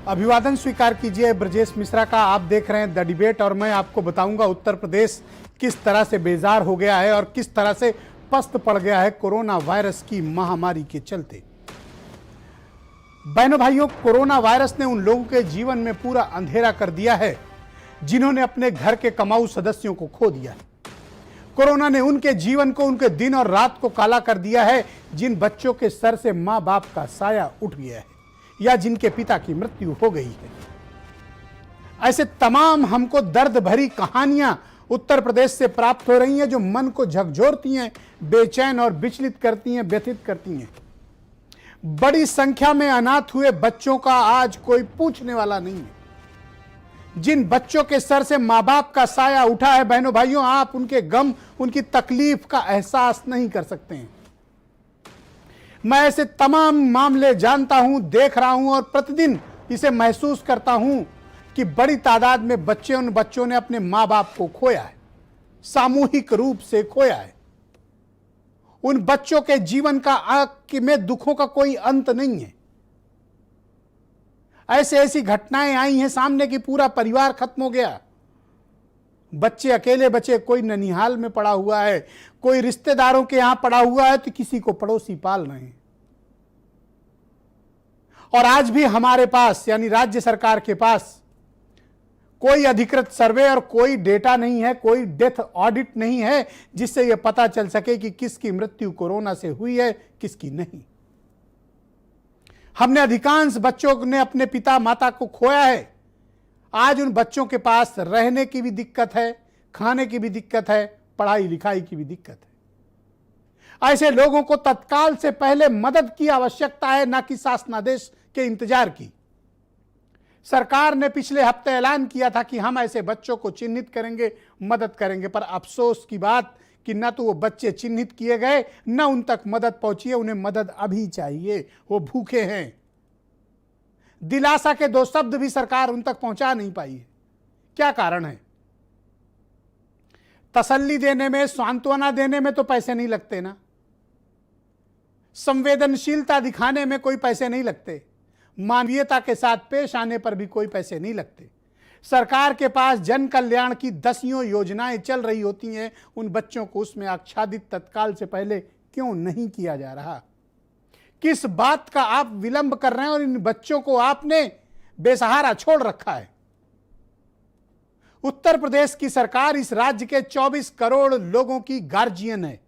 अभिवादन स्वीकार कीजिए ब्रजेश मिश्रा का। आप देख रहे हैं द डिबेट और मैं आपको बताऊंगा उत्तर प्रदेश किस तरह से बेजार हो गया है और किस तरह से पस्त पड़ गया है कोरोना वायरस की महामारी के चलते। बहनों भाइयों, कोरोना वायरस ने उन लोगों के जीवन में पूरा अंधेरा कर दिया है जिन्होंने अपने घर के कमाऊ सदस्यों को खो दिया है। कोरोना ने उनके जीवन को, उनके दिन और रात को काला कर दिया है जिन बच्चों के सर से मां बाप का साया उठ गया है या जिनके पिता की मृत्यु हो गई है। ऐसे तमाम हमको दर्द भरी कहानियां उत्तर प्रदेश से प्राप्त हो रही हैं जो मन को झकझोरती हैं, बेचैन और विचलित करती हैं, व्यथित करती हैं। बड़ी संख्या में अनाथ हुए बच्चों का आज कोई पूछने वाला नहीं है। जिन बच्चों के सर से मां बाप का साया उठा है, बहनों भाइयों, आप उनके गम, उनकी तकलीफ का एहसास नहीं कर सकते हैं। मैं ऐसे तमाम मामले जानता हूं, देख रहा हूं और प्रतिदिन इसे महसूस करता हूं कि बड़ी तादाद में उन बच्चों ने अपने मां बाप को खोया है, सामूहिक रूप से खोया है। उन बच्चों के जीवन का में दुखों का कोई अंत नहीं है। ऐसी घटनाएं आई हैं सामने कि पूरा परिवार खत्म हो गया, बच्चे अकेले बचे, कोई ननिहाल में पड़ा हुआ है, कोई रिश्तेदारों के यहां पड़ा हुआ है तो किसी को पड़ोसी पाल रहे हैं। और आज भी हमारे पास यानी राज्य सरकार के पास कोई अधिकृत सर्वे और कोई डेटा नहीं है, कोई डेथ ऑडिट नहीं है जिससे यह पता चल सके कि किसकी मृत्यु कोरोना से हुई है, किसकी नहीं। हमने अधिकांश बच्चों ने अपने पिता माता को खोया है। आज उन बच्चों के पास रहने की भी दिक्कत है, खाने की भी दिक्कत है, पढ़ाई लिखाई की भी दिक्कत है। ऐसे लोगों को तत्काल से पहले मदद की आवश्यकता है, ना कि शासनादेश के इंतजार की। सरकार ने पिछले हफ्ते ऐलान किया था कि हम ऐसे बच्चों को चिन्हित करेंगे, मदद करेंगे, पर अफसोस की बात कि न तो वो बच्चे चिन्हित किए गए, न उन तक मदद पहुंची है। उन्हें मदद अभी चाहिए, वो भूखे हैं। दिलासा के दो शब्द भी सरकार उन तक पहुंचा नहीं पाई है। क्या कारण है? तसल्ली देने में, सांत्वना देने में तो पैसे नहीं लगते ना, संवेदनशीलता दिखाने में कोई पैसे नहीं लगते, मानवीयता के साथ पेश आने पर भी कोई पैसे नहीं लगते। सरकार के पास जन कल्याण की दसियों योजनाएं चल रही होती हैं, उन बच्चों को उसमें आच्छादित तत्काल से पहले क्यों नहीं किया जा रहा? किस बात का आप विलंब कर रहे हैं और इन बच्चों को आपने बेसहारा छोड़ रखा है? उत्तर प्रदेश की सरकार इस राज्य के 24 करोड़ लोगों की गार्जियन है।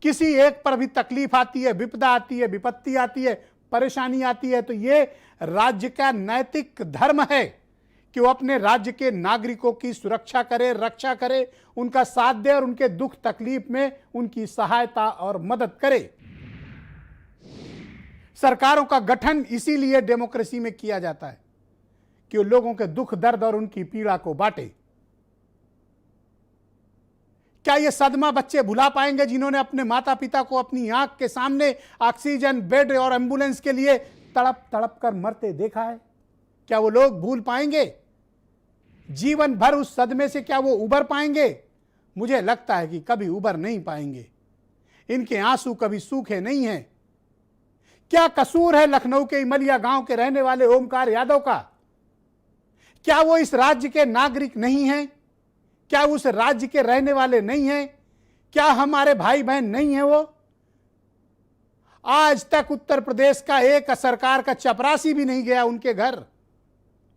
किसी एक पर भी तकलीफ आती है, विपदा आती है, विपत्ति आती है, परेशानी आती है तो यह राज्य का नैतिक धर्म है कि वो अपने राज्य के नागरिकों की सुरक्षा करे, रक्षा करे, उनका साथ दे और उनके दुख तकलीफ में उनकी सहायता और मदद करे। सरकारों का गठन इसीलिए डेमोक्रेसी में किया जाता है कि वो लोगों के दुख दर्द और उनकी पीड़ा को बांटे। क्या ये सदमा बच्चे भुला पाएंगे जिन्होंने अपने माता पिता को अपनी आंख के सामने ऑक्सीजन बेड और एम्बुलेंस के लिए तड़प तड़प कर मरते देखा है? क्या वो लोग भूल पाएंगे? जीवन भर उस सदमे से क्या वो उबर पाएंगे? मुझे लगता है कि कभी उबर नहीं पाएंगे। इनके आंसू कभी सूखे नहीं हैं। क्या कसूर है लखनऊ के इमलिया गांव के रहने वाले ओमकार यादव का? क्या वो इस राज्य के नागरिक नहीं हैं? क्या उस राज्य के रहने वाले नहीं हैं? क्या हमारे भाई बहन नहीं हैं? वो आज तक उत्तर प्रदेश का एक सरकार का चपरासी भी नहीं गया उनके घर।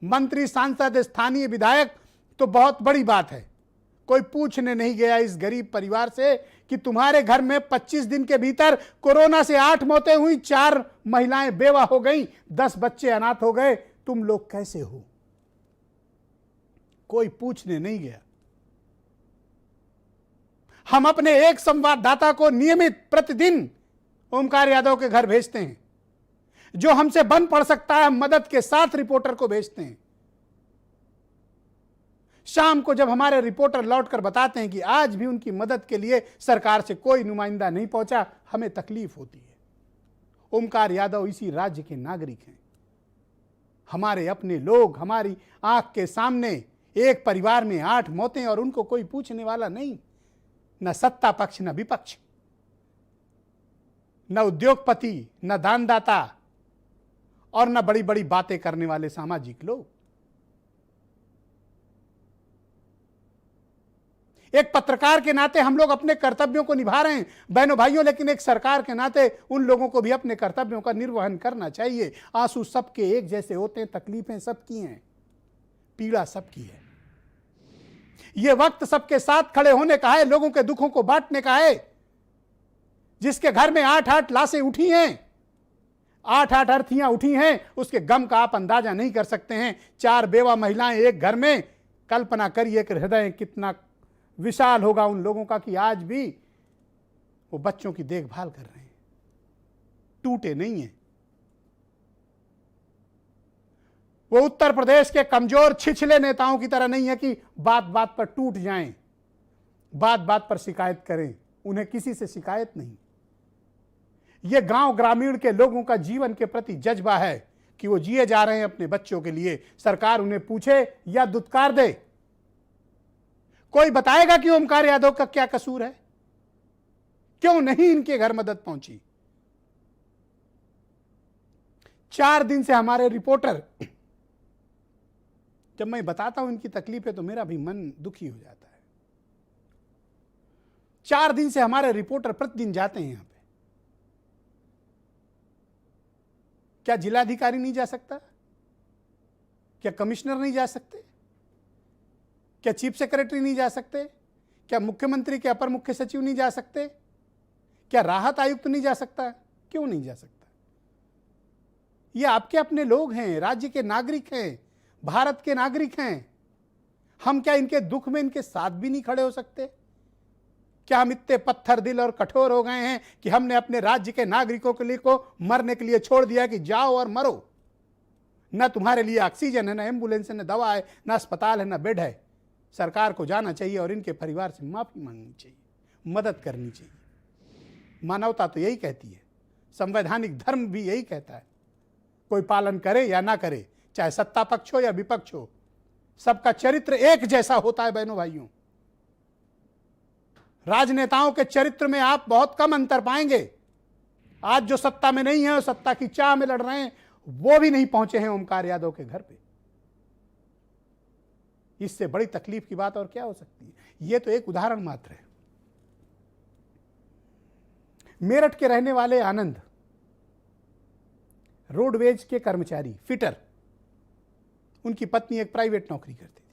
मंत्री, सांसद, स्थानीय विधायक तो बहुत बड़ी बात है, कोई पूछने नहीं गया इस गरीब परिवार से कि तुम्हारे घर में 25 दिन के भीतर कोरोना से 8 मौतें हुई, 4 महिलाएं बेवा हो गई, 10 बच्चे अनाथ हो गए, तुम लोग कैसे हो? कोई पूछने नहीं गया। हम अपने एक संवाददाता को नियमित प्रतिदिन ओमकार यादव के घर भेजते हैं। जो हमसे बन पड़ सकता है मदद के साथ रिपोर्टर को भेजते हैं। शाम को जब हमारे रिपोर्टर लौटकर बताते हैं कि आज भी उनकी मदद के लिए सरकार से कोई नुमाइंदा नहीं पहुंचा, हमें तकलीफ होती है। ओमकार यादव इसी राज्य के नागरिक हैं, हमारे अपने लोग। हमारी आंख के सामने एक परिवार में 8 मौतें और उनको कोई पूछने वाला नहीं, न सत्ता पक्ष न विपक्ष, न उद्योगपति न दानदाता, और न बड़ी बड़ी बातें करने वाले सामाजिक लोग। एक पत्रकार के नाते हम लोग अपने कर्तव्यों को निभा रहे हैं बहनों भाइयों, लेकिन एक सरकार के नाते उन लोगों को भी अपने कर्तव्यों का निर्वहन करना चाहिए। आंसू सबके एक जैसे होते हैं, तकलीफें सबकी हैं, पीड़ा सबकी है। यह वक्त सबके साथ खड़े होने का है, लोगों के दुखों को बांटने का है। जिसके घर में 8-8 लाशें उठी हैं, 8-8 अर्थियां उठी हैं, उसके गम का आप अंदाजा नहीं कर सकते हैं। 4 बेवा महिलाएं एक घर में, कल्पना करिए कि हृदय कितना विशाल होगा उन लोगों का कि आज भी वो बच्चों की देखभाल कर रहे हैं, टूटे नहीं हैं। वो उत्तर प्रदेश के कमजोर छिछले नेताओं की तरह नहीं है कि बात बात पर टूट जाएं, बात बात पर शिकायत करें। उन्हें किसी से शिकायत नहीं। ये गांव ग्रामीण के लोगों का जीवन के प्रति जज्बा है कि वो जिए जा रहे हैं अपने बच्चों के लिए। सरकार उन्हें पूछे या दुत्कार दे। कोई बताएगा कि ओमकार यादव का क्या कसूर है? क्यों नहीं इनके घर मदद पहुंची? 4 दिन से हमारे रिपोर्टर, जब मैं बताता हूं इनकी तकलीफें तो मेरा भी मन दुखी हो जाता है। 4 दिन से हमारे रिपोर्टर प्रतिदिन जाते हैं यहां पे। क्या जिलाधिकारी नहीं जा सकता? क्या कमिश्नर नहीं जा सकते? क्या चीफ सेक्रेटरी नहीं जा सकते? क्या मुख्यमंत्री के अपर मुख्य सचिव नहीं जा सकते? क्या राहत आयुक्त नहीं जा सकता? क्यों नहीं जा सकता? ये आपके अपने लोग हैं, राज्य के नागरिक हैं, भारत के नागरिक हैं। हम क्या इनके दुख में इनके साथ भी नहीं खड़े हो सकते? क्या हम इतने पत्थर दिल और कठोर हो गए हैं कि हमने अपने राज्य के नागरिकों के लिए को मरने के लिए छोड़ दिया कि जाओ और मरो? न तुम्हारे लिए ऑक्सीजन है, न एम्बुलेंस है, न दवा है, न अस्पताल है, न बेड है। सरकार को जाना चाहिए और इनके परिवार से माफी मांगनी चाहिए, मदद करनी चाहिए। मानवता तो यही कहती है, संवैधानिक धर्म भी यही कहता है। कोई पालन करे या ना करे, चाहे सत्ता पक्ष हो या विपक्ष हो, सबका चरित्र एक जैसा होता है। बहनों भाइयों, राजनेताओं के चरित्र में आप बहुत कम अंतर पाएंगे। आज जो सत्ता में नहीं है और सत्ता की चाह में लड़ रहे हैं, वो भी नहीं पहुंचे हैं ओमकार यादव के घर पे। इससे बड़ी तकलीफ की बात और क्या हो सकती है? यह तो एक उदाहरण मात्र है। मेरठ के रहने वाले आनंद, रोडवेज के कर्मचारी, फिटर, उनकी पत्नी एक प्राइवेट नौकरी करती थी।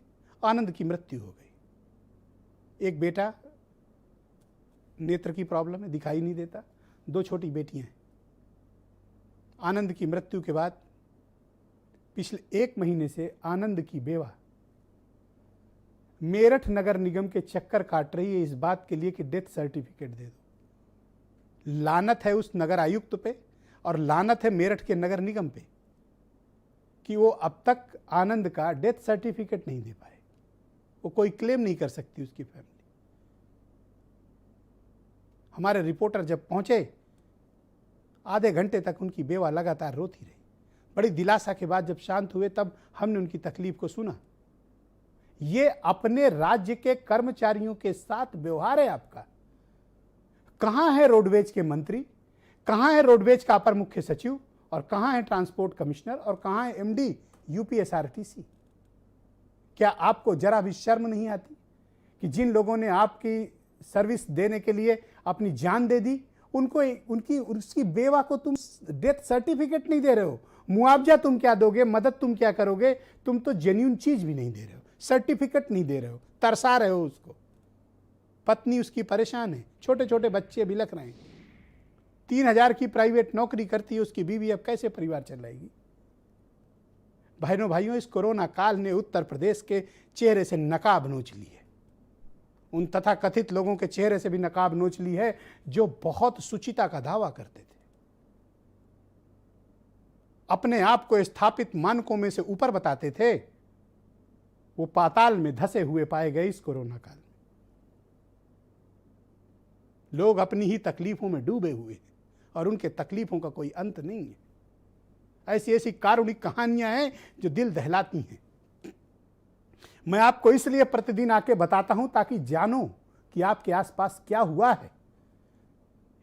आनंद की मृत्यु हो गई। एक बेटा, नेत्र की प्रॉब्लम है, दिखाई नहीं देता। 2 छोटी बेटियां हैं। आनंद की मृत्यु के बाद पिछले 1 महीने से आनंद की बेवा मेरठ नगर निगम के चक्कर काट रही है इस बात के लिए कि डेथ सर्टिफिकेट दे दो। लानत है उस नगर आयुक्त पे और लानत है मेरठ के नगर निगम पे कि वो अब तक आनंद का डेथ सर्टिफिकेट नहीं दे पाए। वो कोई क्लेम नहीं कर सकती उसकी फैमिली। हमारे रिपोर्टर जब पहुंचे, आधे घंटे तक उनकी बेवा लगातार रोती रही। बड़ी दिलासा के बाद जब शांत हुए, तब हमने उनकी तकलीफ को सुना। ये अपने राज्य के कर्मचारियों के साथ व्यवहार है आपका। कहां है रोडवेज के मंत्री, कहां है रोडवेज का अपर मुख्य सचिव, और कहां है ट्रांसपोर्ट कमिश्नर, और कहां है एमडी यूपीएसआरटीसी? क्या आपको जरा भी शर्म नहीं आती कि जिन लोगों ने आपकी सर्विस देने के लिए अपनी जान दे दी, उनको उसकी बेवा को तुम डेथ सर्टिफिकेट नहीं दे रहे हो? मुआवजा तुम क्या दोगे? मदद तुम क्या करोगे? तुम तो जेन्युइन चीज भी नहीं दे रहे हो, सर्टिफिकेट नहीं दे रहे हो, तरसा रहे हो उसको। पत्नी उसकी परेशान है, छोटे छोटे बच्चे बिलख रहे हैं। 3000 की प्राइवेट नौकरी करती है उसकी बीवी, अब कैसे परिवार चलाएगी? बहनों भाइयों, इस कोरोना काल ने उत्तर प्रदेश के चेहरे से नकाब नोच ली है। उन तथाकथित लोगों के चेहरे से भी नकाब नोच ली है जो बहुत सुचिता का दावा करते थे, अपने आप को स्थापित मानकों में से ऊपर बताते थे। वो पाताल में धसे हुए पाए गए इस कोरोना काल में। लोग अपनी ही तकलीफों में डूबे हुए हैं और उनके तकलीफों का कोई अंत नहीं है। ऐसी ऐसी कारुणिक कहानियां हैं जो दिल दहलाती हैं। मैं आपको इसलिए प्रतिदिन आके बताता हूं ताकि जानो कि आपके आसपास क्या हुआ है।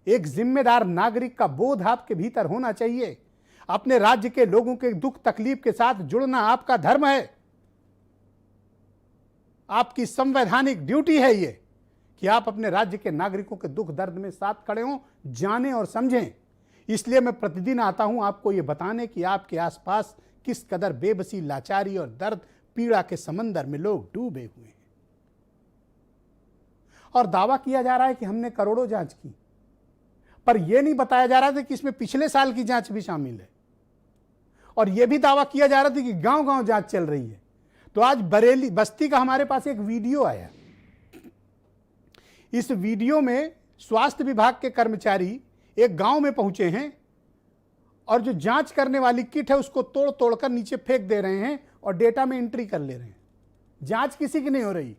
एक जिम्मेदार नागरिक का बोध आपके भीतर होना चाहिए। अपने राज्य के लोगों के दुख तकलीफ के साथ जुड़ना आपका धर्म है, आपकी संवैधानिक ड्यूटी है ये कि आप अपने राज्य के नागरिकों के दुख दर्द में साथ खड़े हों, जानें और समझें। इसलिए मैं प्रतिदिन आता हूं आपको ये बताने कि आपके आसपास किस कदर बेबसी, लाचारी और दर्द पीड़ा के समंदर में लोग डूबे हुए हैं। और दावा किया जा रहा है कि हमने करोड़ों जांच की, पर यह नहीं बताया जा रहा था कि इसमें पिछले साल की जांच भी शामिल है। और यह भी दावा किया जा रहा था कि गांव-गांव जांच चल रही है। तो आज बरेली बस्ती का हमारे पास एक वीडियो आया। इस वीडियो में स्वास्थ्य विभाग के कर्मचारी एक गांव में पहुंचे हैं और जो जांच करने वाली किट है उसको तोड़ तोड़कर नीचे फेंक दे रहे हैं और डेटा में एंट्री कर ले रहे हैं। जांच किसी की नहीं हो रही,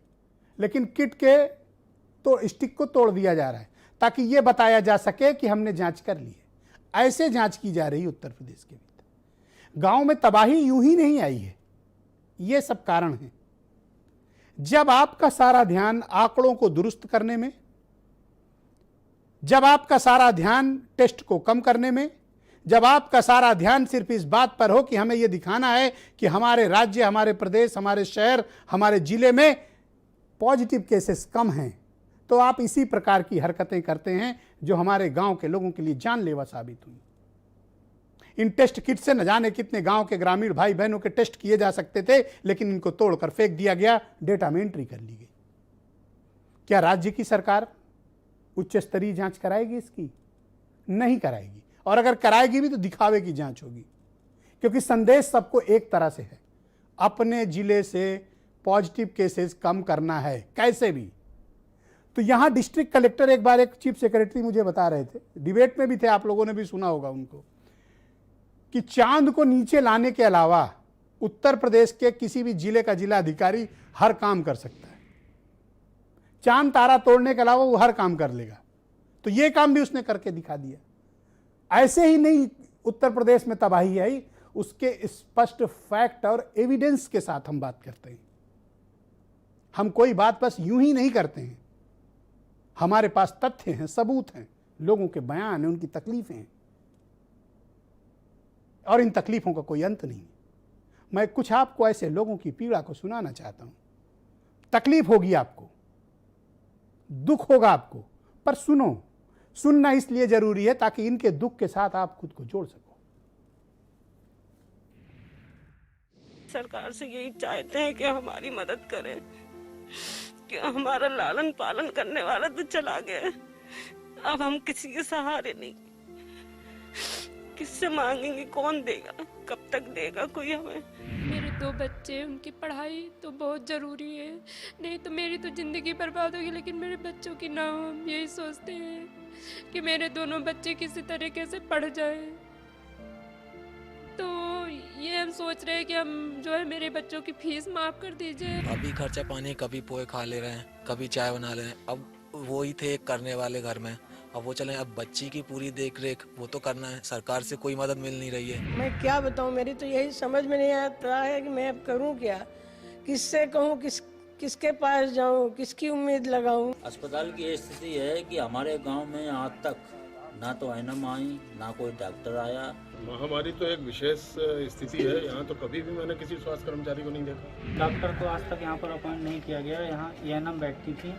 लेकिन किट के तो स्टिक को तोड़ दिया जा रहा है ताकि यह बताया जा सके कि हमने जांच कर ली है। ऐसे जांच की जा रही है उत्तर प्रदेश के भीतर। गांव में तबाही यूं ही नहीं आई है, ये सब कारण है। जब आपका सारा ध्यान आंकड़ों को दुरुस्त करने में, जब आपका सारा ध्यान टेस्ट को कम करने में, जब आपका सारा ध्यान सिर्फ इस बात पर हो कि हमें यह दिखाना है कि हमारे राज्य, हमारे प्रदेश, हमारे शहर, हमारे जिले में पॉजिटिव केसेस कम हैं, तो आप इसी प्रकार की हरकतें करते हैं जो हमारे गांव के लोगों के लिए जानलेवा साबित हुई। इन टेस्ट किट से न जाने कितने गांव के ग्रामीण भाई बहनों के टेस्ट किए जा सकते थे, लेकिन इनको तोड़कर फेंक दिया गया, डेटा में एंट्री कर ली गई। क्या राज्य की सरकार उच्च स्तरीय जांच कराएगी इसकी? नहीं कराएगी। और अगर कराएगी भी तो दिखावे की जांच होगी, क्योंकि संदेश सबको एक तरह से है, अपने जिले से पॉजिटिव केसेस कम करना है कैसे भी। तो यहां डिस्ट्रिक्ट कलेक्टर एक बार एक चीफ सेक्रेटरी मुझे बता रहे थे, डिबेट में भी थे, आप लोगों ने भी सुना होगा उनको, कि चांद को नीचे लाने के अलावा उत्तर प्रदेश के किसी भी जिले का जिला अधिकारी हर काम कर सकता है। चांद तारा तोड़ने के अलावा वो हर काम कर लेगा। तो ये काम भी उसने करके दिखा दिया। ऐसे ही नहीं उत्तर प्रदेश में तबाही आई, उसके स्पष्ट फैक्ट और एविडेंस के साथ हम बात करते हैं। हम कोई बात बस यूं ही नहीं करते हैं, हमारे पास तथ्य हैं, सबूत हैं, लोगों के बयान हैं, उनकी तकलीफें हैं, और इन तकलीफों का कोई अंत नहीं। मैं कुछ आपको ऐसे लोगों की पीड़ा को सुनाना चाहता हूं। तकलीफ होगी आपको, दुख होगा आपको, पर सुनो। सुनना इसलिए जरूरी है ताकि इनके दुख के साथ आप खुद को जोड़ सको। सरकार से यही चाहते हैं कि हमारी मदद करें, कि हमारा लालन पालन करने वाला तो चला गया, अब हम किसी के सहारे नहीं। किससे मांगेंगे, कौन देगा, कब तक देगा कोई हमें? मेरे 2 बच्चे, उनकी पढ़ाई तो बहुत ज़रूरी है, नहीं तो मेरी तो ज़िंदगी बर्बाद होगी, लेकिन मेरे बच्चों की ना हो। हम यही सोचते हैं कि मेरे दोनों बच्चे किसी तरीके से पढ़ जाएं। तो ये हम सोच रहे हैं कि हम जो है मेरे बच्चों की फीस माफ़ कर दीजिए। अभी खर्चा पानी, कभी पोहे खा ले रहे हैं, कभी चाय बना ले रहे हैं। अब वो ही थे करने वाले घर में, अब वो चले, अब बच्ची की पूरी देख रेख वो तो करना है। सरकार से कोई मदद मिल नहीं रही है। मैं क्या बताऊं, मेरी तो यही समझ में नहीं आता है कि मैं अब करूं क्या, किससे कहूं, किसके पास जाऊं, किसकी उम्मीद लगाऊं। अस्पताल की ये स्थिति है कि हमारे गांव में आज तक ना तो एनएम आई, ना कोई डॉक्टर आया। महामारी तो एक विशेष स्थिति है, यहाँ तो कभी भी मैंने किसी स्वास्थ्य कर्मचारी को नहीं देखा। डॉक्टर को आज तक यहाँ पर अपॉइंट नहीं किया गया। यहाँ एएनएम बैठती थी,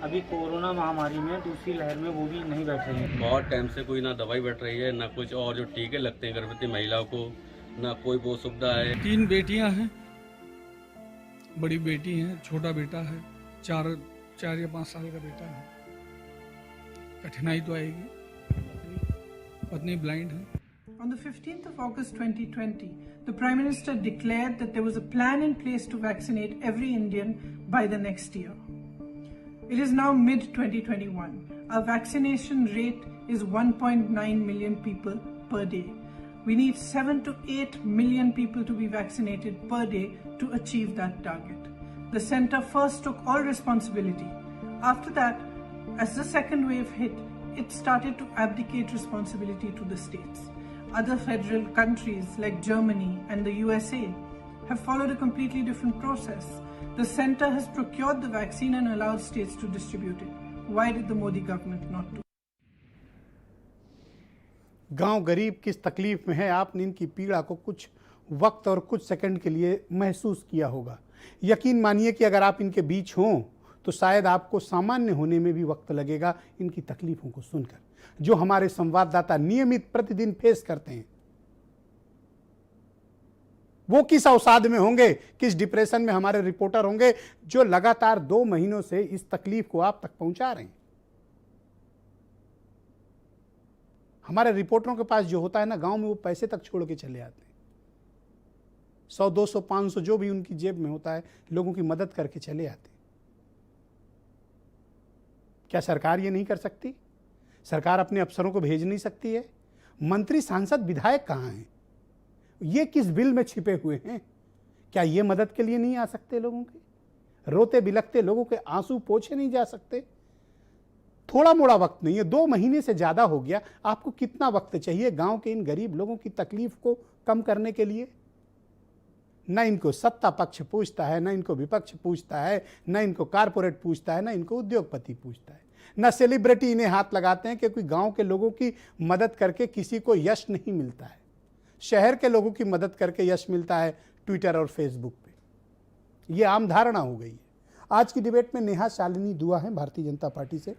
अभी कोरोना महामारी में दूसरी लहर में वो भी नहीं बैठ रही है। बहुत टाइम से कोई ना दवाई बैठ रही है, ना कुछ और जो टीके लगते हैं गर्भवती महिलाओं को, ना कोई वो सुविधा है। 3 बेटियां हैं, बड़ी बेटी है, छोटा बेटा है, 4 या 5 साल का बेटा है। कठिनाई तो आएगी, पत्नी ब्लाइंड है। On the 15th of August 2020, the Prime Minister declared that there was a plan in place to vaccinate every Indian by the next year. It is now mid-2021. Our vaccination rate is 1.9 million people per day. We need 7 to 8 million people to be vaccinated per day to achieve that target. The centre first took all responsibility. After that, as the second wave hit, it started to abdicate responsibility to the states. Other federal countries like Germany and the USA have followed a completely different process. The centre has procured the vaccine and allowed states to distribute it. Why did the Modi government not do? गांव गरीब किस तकलीफ में है, आपने इनकी पीड़ा को कुछ वक्त और कुछ सेकंड के लिए महसूस किया होगा। यकीन मानिए कि अगर आप इनके बीच हों तो शायद आपको सामान्य होने में भी वक्त लगेगा इनकी तकलीफों को सुनकर, जो हमारे संवाददाता नियमित प्रतिदिन फेस करते हैं। वो किस अवसाद में होंगे, किस डिप्रेशन में हमारे रिपोर्टर होंगे जो लगातार 2 महीनों से इस तकलीफ को आप तक पहुंचा रहे हैं। हमारे रिपोर्टरों के पास जो होता है ना गांव में, वो पैसे तक छोड़ के चले आते हैं। 100, 200, 500 जो भी उनकी जेब में होता है, लोगों की मदद करके चले आते हैं। क्या सरकार ये नहीं कर सकती? सरकार अपने अफसरों को भेज नहीं सकती है? मंत्री, सांसद, विधायक कहाँ हैं? ये किस बिल में छिपे हुए हैं? क्या ये मदद के लिए नहीं आ सकते? लोगों के रोते बिलखते लोगों के आंसू पोंछे नहीं जा सकते? थोड़ा मोड़ा वक्त नहीं है, 2 महीने से ज्यादा हो गया। आपको कितना वक्त चाहिए गांव के इन गरीब लोगों की तकलीफ को कम करने के लिए? न इनको सत्ता पक्ष पूछता है, न इनको विपक्ष पूछता है, न इनको कारपोरेट पूछता है, न इनको उद्योगपति पूछता है, न सेलिब्रिटी इन्हें हाथ लगाते हैं, क्योंकि गांव के लोगों की मदद करके किसी को यश नहीं मिलता है। शहर के लोगों की मदद करके यश मिलता है ट्विटर और फेसबुक पे। ये आम धारणा हो गई है। आज की डिबेट में नेहा शालिनी दुआ हैं भारतीय जनता पार्टी से।